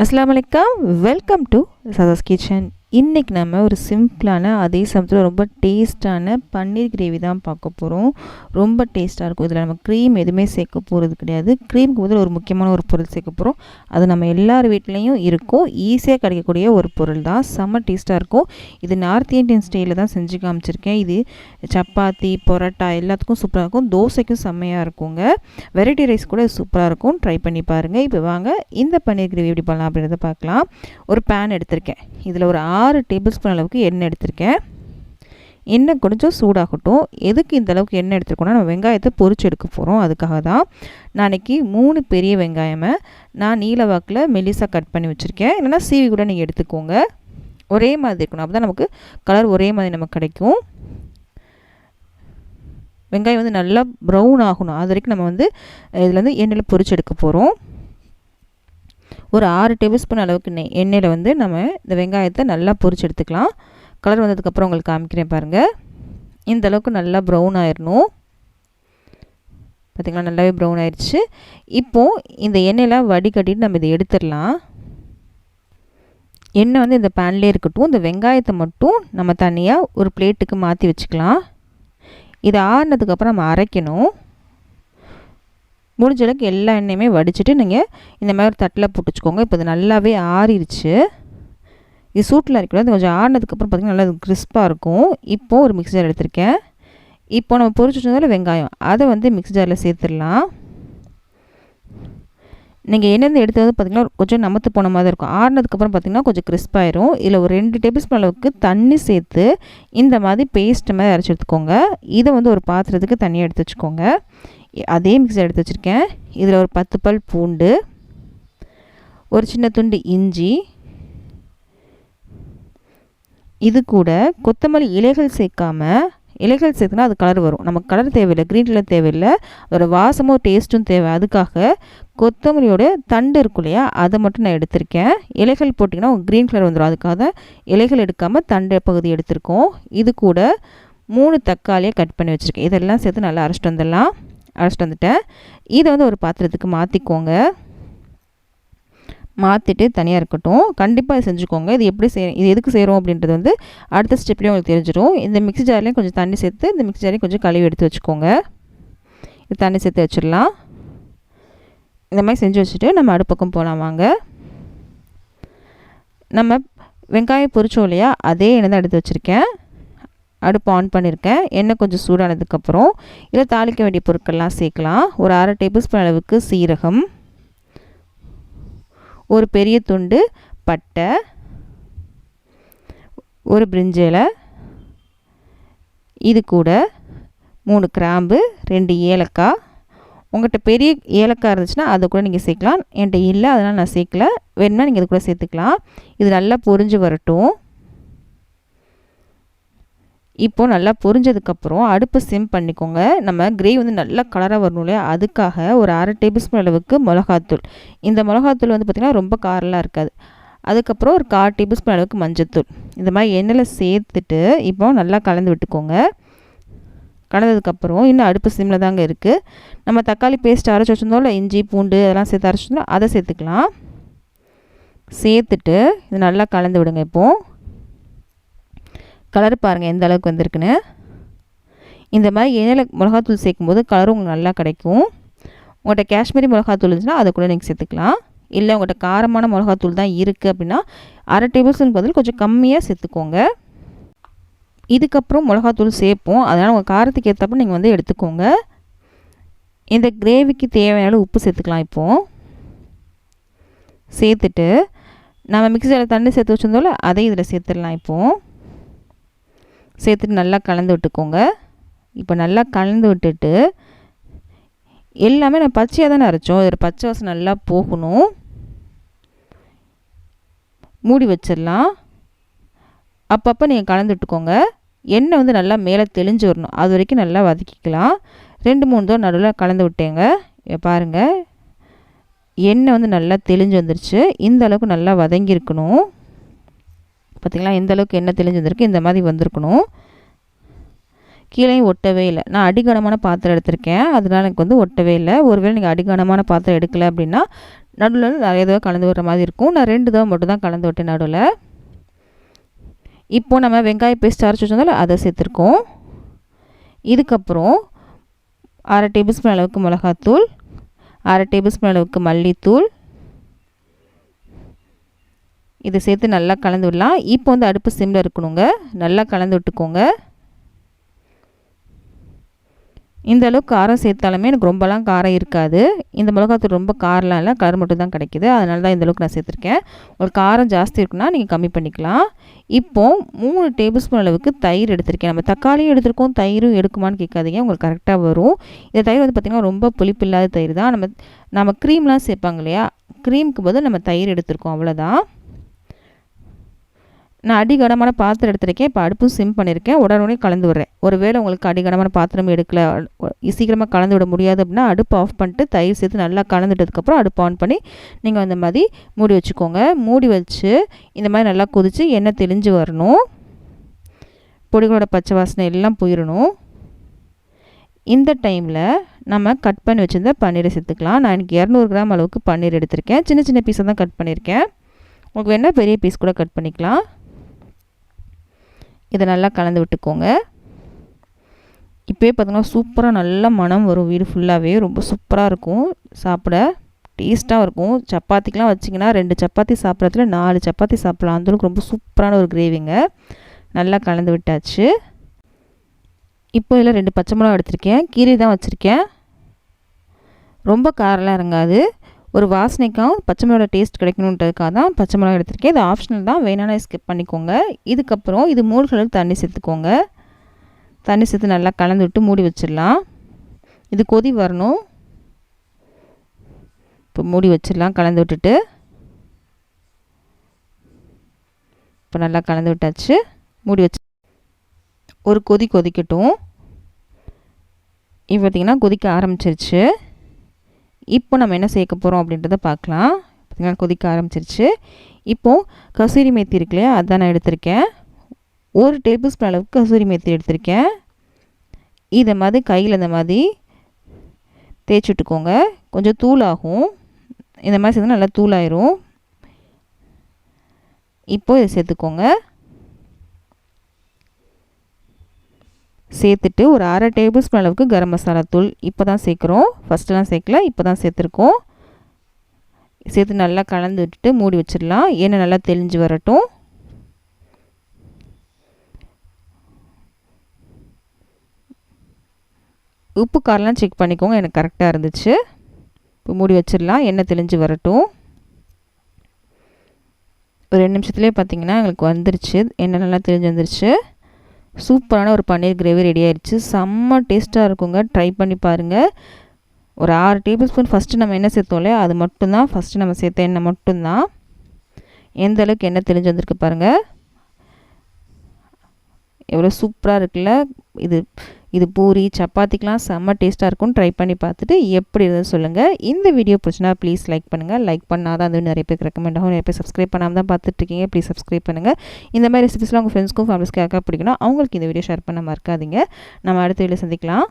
அஸ்ஸலாமு அலைக்கும். Welcome to Sadha's kitchen. இன்றைக்கி நம்ம ஒரு சிம்பிளான அதே சமயத்தில் ரொம்ப டேஸ்ட்டான பன்னீர் கிரேவி தான் பார்க்க போகிறோம். ரொம்ப டேஸ்ட்டாக இருக்கும். இதில் நம்ம க்ரீம் எதுவுமே சேர்க்க போகிறது கிடையாது. க்ரீமுக்கு பதில் ஒரு முக்கியமான ஒரு பொருள் சேர்க்க போகிறோம். அது நம்ம எல்லார் வீட்லேயும் இருக்கும். ஈஸியாக கிடைக்கக்கூடிய ஒரு பொருள் தான். செம்ம டேஸ்ட்டாக இருக்கும். இது நார்த் இந்தியன் ஸ்டைலில் தான் செஞ்சு காமிச்சிருக்கேன். இது சப்பாத்தி, பரோட்டா எல்லாத்துக்கும் சூப்பராக இருக்கும். தோசைக்கும் செம்மையாக இருக்குங்க. வெரைட்டி ரைஸ் கூட சூப்பராக இருக்கும். ட்ரை பண்ணி பாருங்கள். இப்போ வாங்க இந்த பன்னீர் கிரேவி எப்படி பண்ணலாம் அப்படின்றத பார்க்கலாம். ஒரு பேன் எடுத்திருக்கேன். இதில் ஒரு 6 டேபிள் ஸ்பூன் அளவுக்கு எண்ணெய் எடுத்திருக்கேன். எண்ணெய் கொஞ்சம் சூடாகட்டும். எதுக்கு இந்த அளவுக்கு எண்ணெய் எடுத்துருக்கோன்னா, நம்ம வெங்காயத்தை பொரிச்சு எடுக்க போகிறோம். அதுக்காக தான் நான் இன்றைக்கி 3 பெரிய வெங்காயமை நான் நீல வாக்கில் மெலிசாக கட் பண்ணி வச்சுருக்கேன். இல்லைனா சீவி கூட நீங்கள் எடுத்துக்கோங்க. ஒரே மாதிரி இருக்கணும். அப்போ தான் நமக்கு கலர் ஒரே மாதிரி நமக்கு கிடைக்கும். வெங்காயம் வந்து நல்லா ப்ரௌன் ஆகணும். அது வரைக்கும் நம்ம வந்து இதில் வந்து எண்ணெயில் பொரிச்சு எடுக்க போகிறோம். ஒரு 6 டேபிள் ஸ்பூன் அளவுக்கு எண்ணெயில் வந்து நம்ம இந்த வெங்காயத்தை நல்லா பொரிச்சு எடுத்துக்கலாம். கலர் வந்ததுக்கப்புறம் உங்களுக்கு காமிக்கிறேன் பாருங்கள். இந்த அளவுக்கு நல்லா ப்ரௌன் ஆயிடணும். பார்த்திங்களா, நல்லாவே ப்ரௌன் ஆயிடுச்சு. இப்போது இந்த எண்ணெயெலாம் வடிகட்டிட்டு நம்ம இதை எடுத்துடலாம். எண்ணெய் வந்து இந்த பேன்லேயே இருக்கட்டும். இந்த வெங்காயத்தை மட்டும் நம்ம தனியாக ஒரு பிளேட்டுக்கு மாற்றி வச்சுக்கலாம். இதை ஆறினதுக்கப்புறம் நம்ம அரைக்கணும். முடிஞ்ச அளவுக்கு எல்லா எண்ணெயுமே வடிச்சிட்டு நீங்கள் இந்த மாதிரி ஒரு தட்டில் போட்டு வச்சுக்கோங்க. இப்போ இது நல்லாவே ஆறிடுச்சு. இது சூட்டில் இருக்கக்கூடாது. கொஞ்சம் ஆறினதுக்கப்புறம் பார்த்திங்கன்னா நல்லா கிறிஸ்பாக இருக்கும். இப்போது ஒரு மிக்ஸி ஜார் எடுத்திருக்கேன். இப்போ நம்ம பொரிச்சு வச்சதால வெங்காயம் அதை வந்து மிக்ஸி ஜாரில் சேர்த்துடலாம். நீங்கள் எண்ணெய் எடுத்து வந்து பார்த்திங்கன்னா கொஞ்சம் நமத்து போன மாதிரி இருக்கும். ஆறினதுக்கப்புறம் பார்த்திங்கன்னா கொஞ்சம் கிறிஸ்பாயிரும். இதில் ஒரு 2 டேபிள் ஸ்பூன் அளவுக்கு தண்ணி சேர்த்து இந்த மாதிரி பேஸ்ட் மாதிரி அரைச்சி எடுத்துக்கோங்க. இதை வந்து ஒரு பாத்திரத்துக்கு தனியாக எடுத்து வச்சுக்கோங்க. அதே மிக்ஸி எடுத்து வச்சுருக்கேன். இதில் ஒரு 10 பல் பூண்டு, ஒரு சின்ன துண்டு இஞ்சி, இது கூட கொத்தமல்லி இலைகள் சேர்த்துனா அது கலர் வரும். நமக்கு கலர் தேவையில்லை, க்ரீன் கலர் தேவையில்லை. அதோட வாசமும் டேஸ்ட்டும் தேவை. அதுக்காக கொத்தமல்லியோட தண்டு இருக்கும் இல்லையா, அதை மட்டும் நான் எடுத்திருக்கேன். இலைகள் போட்டிங்கன்னா க்ரீன் கலர் வந்துடும். அதுக்காக இலைகள் எடுக்காமல் தண்டு பகுதி எடுத்திருக்கோம். இது கூட 3 தக்காளியை கட் பண்ணி வச்சுருக்கேன். இதெல்லாம் சேர்த்து நல்லா அரைச்சிட்டு வந்துட்டேன். இதை வந்து ஒரு பாத்திரத்துக்கு மாற்றிக்கோங்க. மாற்றிட்டு தனியாக இருக்கட்டும். கண்டிப்பாக இது செஞ்சுக்கோங்க. இது இது எதுக்கு செய்கிறோம் அப்படின்றது வந்து அடுத்த ஸ்டெப்லேயும் உங்களுக்கு தெரிஞ்சிடும். இந்த மிக்ஸி ஜார்லேயும் கொஞ்சம் தண்ணி சேர்த்து இந்த மிக்ஸி ஜாரையும் கொஞ்சம் கழுவி எடுத்து வச்சுக்கோங்க. இது தண்ணி சேர்த்து வச்சிடலாம். இந்த மாதிரி செஞ்சு வச்சுட்டு நம்ம அடுப்பக்கம் போகலாம் வாங்க. நம்ம வெங்காயம் பொரிச்சோம் இல்லையா, அதே எண்ணெய் தான் எடுத்து வச்சுருக்கேன். அடுப்பு ஆன் பண்ணியிருக்கேன். எண்ணெய் கொஞ்சம் சூடானதுக்கப்புறம் இதில் தாளிக்க வேண்டிய பொருட்கள்லாம் சேர்க்கலாம். ஒரு 1/2 டேபிள் ஸ்பூன் அளவுக்கு சீரகம், ஒரு பெரிய துண்டு பட்டை, ஒரு பிரிஞ்சி இலை, இது கூட 3 கிராம்பு, 2 ஏலக்காய். உங்கள்கிட்ட பெரிய ஏலக்காய் இருந்துச்சுன்னா அதை கூட நீங்கள் சேர்க்கலாம். என்கிட்ட இல்லை, அதனால் நான் சேர்க்கல. வேணும்னா நீங்கள் இது கூட சேர்த்துக்கலாம். இது நல்லா பொரிஞ்சு வரட்டும். இப்போது நல்லா பொரிஞ்சதுக்கப்புறம் அடுப்பு சிம் பண்ணிக்கோங்க. நம்ம கிரேவி வந்து நல்லா கலராக வரணும் இல்லையா, அதுக்காக ஒரு 1/2 டேபிள் ஸ்பூன் அளவுக்கு மிளகாத்தூள். இந்த மிளகாத்தூள் வந்து பார்த்திங்கன்னா ரொம்ப காரலாம் இருக்காது. அதுக்கப்புறம் ஒரு 1/4 டேபிள் ஸ்பூன் அளவுக்கு மஞ்சத்தூள். இந்த மாதிரி எண்ணெயில் சேர்த்துட்டு இப்போ நல்லா கலந்து விட்டுக்கோங்க. கலந்ததுக்கப்புறம் இன்னும் அடுப்பு சிம்மில் தாங்க இருக்குது. நம்ம தக்காளி பேஸ்ட் அரைச்சி வச்சுருந்தோம்ல, இஞ்சி பூண்டு அதெல்லாம் சேர்த்து அரைச்சிருந்தோம், அதை சேர்த்துக்கலாம். சேர்த்துட்டு இது நல்லா கலந்து விடுங்க. இப்போது கலர் பாருங்கள் எந்த அளவுக்கு வந்திருக்குன்னு. இந்த மாதிரி எண்ணெயில் மிளகாத்தூள் சேர்க்கும்போது கலரும் உங்களுக்கு நல்லா கிடைக்கும். உங்கள்கிட்ட காஷ்மீரி மிளகாத்தூள் இருந்துச்சுன்னா அதை கூட நீங்கள் சேர்த்துக்கலாம். இல்லை உங்கள்கிட்ட காரமான மிளகாத்தூள் தான் இருக்குது அப்படின்னா 1/2 டேபிள் ஸ்பூன் பதில் கொஞ்சம் கம்மியாக சேர்த்துக்கோங்க. இதுக்கப்புறம் மிளகாத்தூள் சேர்ப்போம். அதனால் உங்கள் காரத்துக்கு ஏற்றப்ப நீங்கள் வந்து எடுத்துக்கோங்க. இந்த கிரேவிக்கு தேவையான உப்பு சேர்த்துக்கலாம். இப்போது சேர்த்துட்டு நம்ம மிக்ஸியில் தண்ணி சேர்த்து வச்சுருந்தோம்ல, அதையும் இதில் சேர்த்துடலாம். இப்போது சேர்த்துட்டு நல்லா கலந்து விட்டுக்கோங்க. இப்போ நல்லா கலந்து விட்டுட்டு எல்லாமே நான் பச்சையாக தானே அரைச்சோம். இதில் பச்சை வாசம் நல்லா போகணும். மூடி வச்சிடலாம். அப்பப்போ நீங்கள் கலந்து விட்டுக்கோங்க. எண்ணெய் வந்து நல்லா மேலே தெளிஞ்சு வரணும். அது வரைக்கும் நல்லா வதக்கிக்கலாம். 2-3 தடவை நடுவில் கலந்து விட்டேங்க. பாருங்கள், எண்ணெய் வந்து நல்லா தெளிஞ்சு வந்துருச்சு. இந்த அளவுக்கு நல்லா வதங்கியிருக்கணும். பார்த்திங்களா, எந்த அளவுக்கு எண்ணெய் தெளிஞ்சு வந்திருக்கு, இந்த மாதிரி வந்திருக்கணும். கீழேயும் ஒட்டவே இல்லை. நான் அடிகனமான பாத்திரம் எடுத்திருக்கேன், அதனால் எனக்கு வந்து ஒட்டவே இல்லை. ஒருவேளை நீங்கள் அடிகனமான பாத்திரம் எடுக்கலை அப்படின்னா நடுவில் நிறைய தடவை கலந்து விடுற மாதிரி இருக்கும். நான் 2 தடவை மட்டும் தான் கலந்து விட்டேன் நடுவில். இப்போ நம்ம வெங்காய பேஸ்ட் அரைச்சி வச்சதால் அதை சேர்த்துருக்கோம். இதுக்கப்புறம் 1/2 டேபிள் ஸ்பூன் அளவுக்கு மிளகாத்தூள், 1/2 டேபிள் ஸ்பூன் அளவுக்கு மல்லித்தூள், இதை சேர்த்து நல்லா கலந்து விடலாம். இப்போ வந்து அடுப்பு சிம்மில் இருக்கணுங்க, நல்லா கலந்து விட்டுக்கோங்க. இந்த அளவுக்கு காரம் சேர்த்தாலுமே எனக்கு ரொம்பலாம் காரம் இருக்காது. இந்த மிளகாத்தூள் ரொம்ப காரம்லாம் இல்லை, கலர் மட்டும் தான் கிடைக்கிது, அதனால தான் இந்த அளவுக்கு நான் சேர்த்துருக்கேன். உங்களுக்கு காரம் ஜாஸ்தி இருக்குன்னா நீங்கள் கம்மி பண்ணிக்கலாம். இப்போது 3 டேபிள் ஸ்பூன் அளவுக்கு தயிர் எடுத்திருக்கேன். நம்ம தக்காளியும் எடுத்திருக்கோம், தயிரும் எடுக்குமான்னு கேட்காதீங்க, உங்களுக்கு கரெக்டாக வரும். இந்த தயிர் வந்து பார்த்திங்கன்னா ரொம்ப புளிப்பு இல்லாத தயிர் தான். நம்ம க்ரீம்லாம் சேர்ப்பாங்க இல்லையா, க்ரீமுக்கு பதில் நம்ம தயிர் எடுத்திருக்கோம், அவ்வளோதான். நான் அடிகனமான பாத்திரம் எடுத்திருக்கேன். இப்போ அடுப்பும் சிம் பண்ணியிருக்கேன், உடனே கலந்து விடுறேன். ஒருவேளை உங்களுக்கு அடிகனமான பாத்திரம் எடுக்கலை, சீக்கிரமாக கலந்து விட முடியாது அப்படின்னா அடுப்பு ஆஃப் பண்ணிட்டு தயிர் சேர்த்து நல்லா கலந்துட்டதுக்கப்புறம் அடுப்பு ஆன் பண்ணி நீங்கள் அந்த மாதிரி மூடி வச்சுக்கோங்க. மூடி வச்சு இந்த மாதிரி நல்லா கொதித்து எண்ணெய் தெளிஞ்சு வரணும், பொடிகளோட பச்சை வாசனை எல்லாம் போயிடணும். இந்த டைமில் நம்ம கட் பண்ணி வச்சுருந்த பன்னீரை சேர்த்துக்கலாம். நான் எனக்கு 200 கிராம் அளவுக்கு பன்னீர் எடுத்திருக்கேன். சின்ன சின்ன பீஸாக தான் கட் பண்ணியிருக்கேன், உங்களுக்கு வேணால் பெரிய பீஸ் கூட கட் பண்ணிக்கலாம். இதை நல்லா கலந்து விட்டுக்கோங்க. இப்போயே பார்த்திங்கன்னா சூப்பராக நல்ல மனம் வரும், வீடு ஃபுல்லாகவே ரொம்ப சூப்பராக இருக்கும், சாப்பிட டேஸ்ட்டாக இருக்கும். சப்பாத்திக்கெலாம் வச்சிங்கன்னா 2 சப்பாத்தி சாப்பிட்றதுல 4 சப்பாத்தி சாப்பிட்லாம், அந்தளவுக்கு ரொம்ப சூப்பரான ஒரு கிரேவிங்க. நல்லா கலந்து விட்டாச்சு. இப்போ இதில் 2 பச்சை மிளகா எடுத்திருக்கேன், கீரை தான் வச்சுருக்கேன், ரொம்ப காரெலாம் இறங்காது. ஒரு வாசனைக்காகவும் பச்சை மிளகா டேஸ்ட் கிடைக்கணுன்றதுக்காக தான் பச்சை மிளகா எடுத்திருக்கேன். இது ஆப்ஷனல் தான், வேணாலும் ஸ்கிப் பண்ணிக்கோங்க. இதுக்கப்புறம் இது 3 அளவுக்கு தண்ணி சேர்த்துக்கோங்க. தண்ணி சேர்த்து நல்லா கலந்து விட்டு மூடி வச்சிடலாம். இது கொதி வரணும். இப்போ மூடி வச்சிடலாம் கலந்து விட்டுட்டு. இப்போ நல்லா கலந்து விட்டாச்சு, மூடி வச்சு ஒரு கொதி கொதிக்கட்டும். இப்போ பார்த்திங்கன்னா கொதிக்க ஆரம்பிச்சிருச்சு. இப்போ நம்ம என்ன சேர்க்க போகிறோம் அப்படின்றத பார்க்கலாம். பார்த்திங்கன்னா கொதிக்க ஆரம்பிச்சிருச்சு. இப்போது கசூரி மேத்தி இருக்கு இல்லையா, அதுதான் நான் எடுத்திருக்கேன். 1 டேபிள் ஸ்பூன் அளவுக்கு கசூரி மேத்தி எடுத்திருக்கேன். இதை மாதிரி கையில் இந்த மாதிரி தேய்ச்சி விட்டுக்கோங்க, கொஞ்சம் தூளாகும். இந்த மாதிரி சேர்த்து நல்லா தூளாயிரும். இப்போது இதை சேர்த்துக்கோங்க. சேர்த்துட்டு ஒரு 1/2 டேபிள் ஸ்பூன் அளவுக்கு கரம் மசாலா தூள் இப்போ தான் சேர்க்குறோம், ஃபஸ்ட்டெலாம் சேர்க்கல, இப்போ தான் சேர்த்துருக்கோம். சேர்த்து நல்லா கலந்து விட்டுட்டு மூடி வச்சிடலாம், எண்ணெய் நல்லா தெளிஞ்சு வரட்டும். உப்பு காரெலாம் செக் பண்ணிக்கோங்க, எனக்கு கரெக்டாக இருந்துச்சு. இப்போ மூடி வச்சிடலாம், எண்ணெய் தெளிஞ்சு வரட்டும். ஒரு 2 நிமிஷத்துலேயே பார்த்திங்கன்னா எங்களுக்கு வந்துருச்சு, எண்ணெய் நல்லா தெளிஞ்சு வந்துருச்சு. சூப்பரான ஒரு பன்னீர் கிரேவி ரெடி ஆயிடுச்சு, செம்ம டேஸ்ட்டாக இருக்குங்க, ட்ரை பண்ணி பாருங்கள். ஒரு 6 டேபிள் ஸ்பூன் ஃபஸ்ட்டு நம்ம எண்ணெய் சேர்த்தோம் இல்லையா, அது மட்டும்தான் ஃபஸ்ட்டு நம்ம சேர்த்த எண்ணெய் மட்டும்தான். எந்த அளவுக்கு எண்ணெய் தெளிஞ்சு வந்திருக்கு பாருங்கள், எவ்வளோ சூப்பராக இருக்குல்ல. இது பூரி சப்பாத்திக்கெலாம் செம்ம டேஸ்ட்டாக இருக்கும்னு ட்ரை பண்ணி பார்த்துட்டு எப்படி இருந்தது சொல்லுங்கள். இந்த வீடியோ பிடிச்சினா ப்ளீஸ் லைக் பண்ணுங்கள், லைக் பண்ணால் தான் அது நிறைய பேருக்கு ரெக்கமெண்ட் ஆகும். நிறைய பேர் சப்ஸ்கிரைப் பண்ணாமல் தான் பார்த்துட்ருக்கீங்க, ப்ளீஸ் சப்ஸ்கிரைப் பண்ணுங்கள். இந்த மாதிரி ரெசிபிஸ்லாம் உங்கள் ஃப்ரெண்ட்ஸ்க்கும் ஃபேமிலிஸ்க்கு யாருக்கா பிடிக்கணும் அவங்களுக்கு இந்த வீடியோ ஷேர் பண்ண மறக்காதீங்க. நம்ம அடுத்த வீடியோ சந்திக்கலாம்.